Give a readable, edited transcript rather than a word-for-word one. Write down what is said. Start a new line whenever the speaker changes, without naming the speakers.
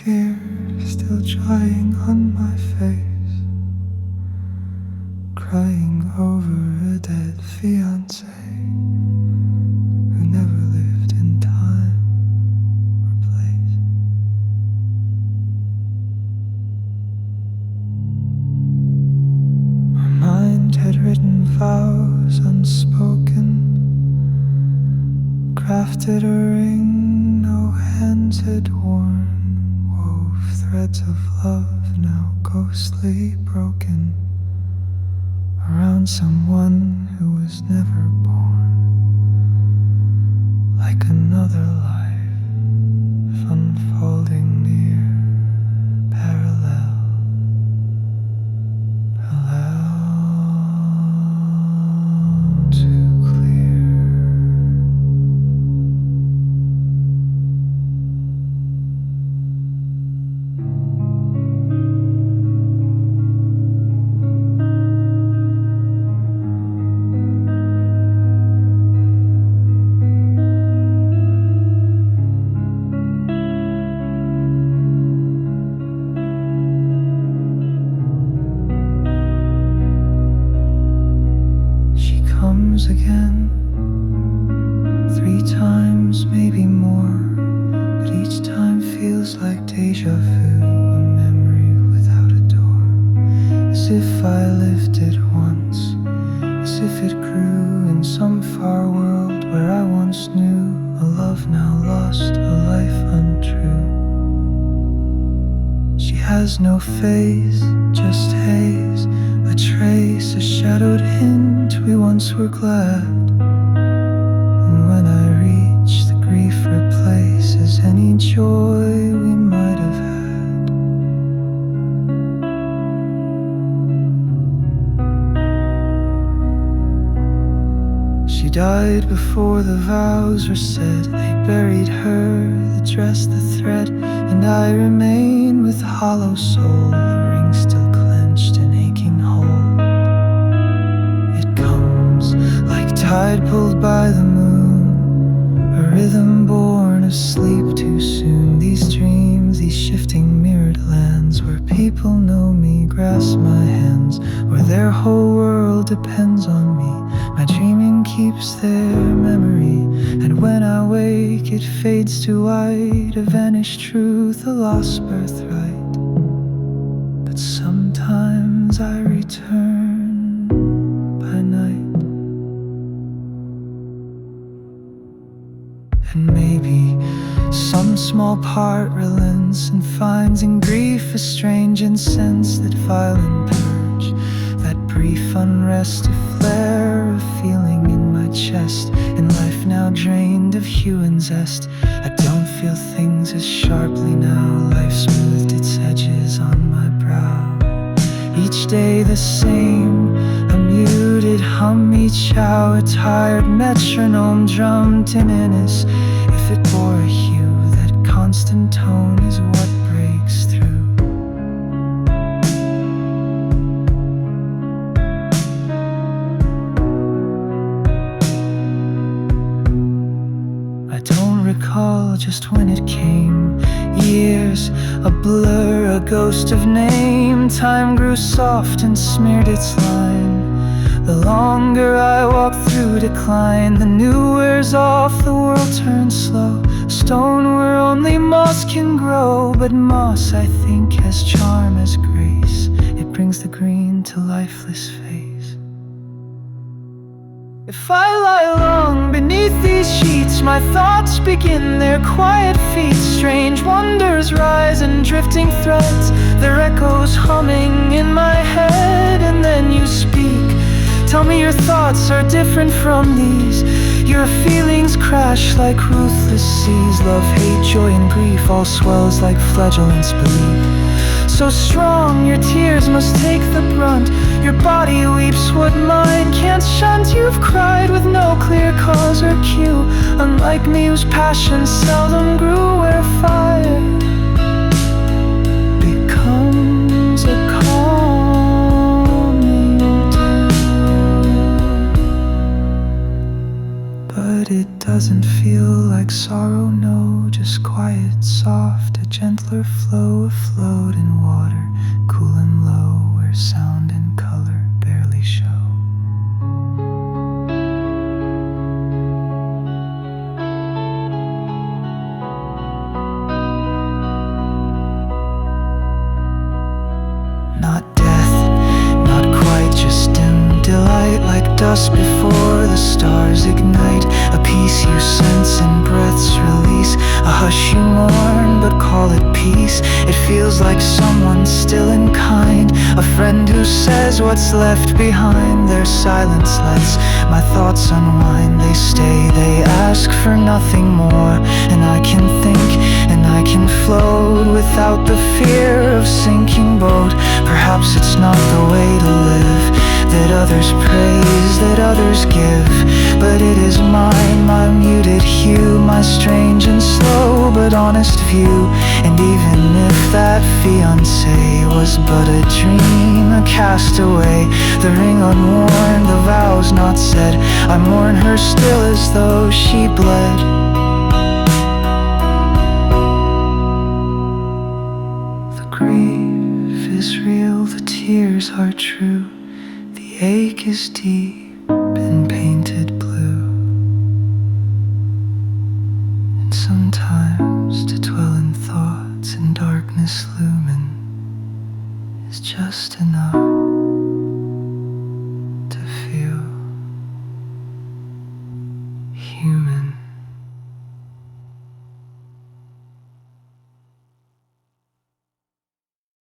fear still drying on my face, crying over a dead fiancée who never lived in time or place. My mind had written vows unspoken, crafted a ring no hands had worn, wove threads of love now ghostly broken around someone who was never born. Like another life unfolding near, parallel too clear. Comes again, 3 times, maybe more, but each time feels like déjà vu, a memory without a door. As if I lived it once, as if it grew in some far world where I once knew a love now lost, a life untrue. She has no face, just haze, a trace, a shadowed hint we once were glad. And when I reach, the grief replaces any joy we might have had. She died before the vows were said. They buried her, the dress, the thread, and I remain with hollow soul, the ring still clenched and aching hold. It comes like tide pulled by the moon, a rhythm born of sleep too soon. These dreams, these shifting mirrored lands, where people know me, grasp my hands, where their whole world depends on me. My dreaming keeps their memory, and when I wake it fades to white, a vanished truth, a lost birthright. But sometimes I return by night, and maybe some small part relents and finds in grief a strange incense, that violent purge, that brief unrest, a flare of feeling in my chest. In life now drained of hue and zest, I don't feel things as sharply now. Life smoothed its edges on my brow. Each day the same, a muted hum each hour, a tired metronome drummed in innis. If it bore a hue, that constant tone is what breaks through. I don't recall just when it came. Years, a blur, a ghost of name. Time grew soft and smeared its line. The longer I walk through decline, the new wears off, the world turns slow. Stone where only moss can grow, but moss I think has charm as grace. It brings the green to lifeless face. If I lie long beneath these sheets, my thoughts begin their quiet feet. Strange wonders rise in drifting threads, their echoes humming in my head. And then you speak, tell me your thoughts are different from these. Your feelings crash like ruthless seas. Love, hate, joy and grief all swells like flagellants beneath. So strong, your tears must take the brunt. Your body weeps what mine can't shunt. You've cried with no clear cause or cue, unlike me whose passion seldom grew. Where fire becomes a calming dew. But but it doesn't feel like sorrow, no. Just quiet, soft, a gentler flow, afloat in water, cool and low, where sound and color barely show. Not death, not quite, just dim delight, like dust before the stars ignite. A peace you sense in breath's release, a hush you mourn but call it peace. It feels like someone still and kind, a friend who says what's left behind. Their silence lets my thoughts unwind. They stay, they ask for nothing more, and I can think and I can float without the fear of sinking boat. Perhaps it's not the way to live, that others praise, that others give, but it is mine, my muted hue, my strange and slow but honest view. And even if that fiancée was but a dream, a castaway, the ring unworn, the vows not said, I mourn her still as though she bled. The grief is real, the tears are true, the ache is deep and painted blue. And sometimes to dwell in thoughts in darkness looming is just enough.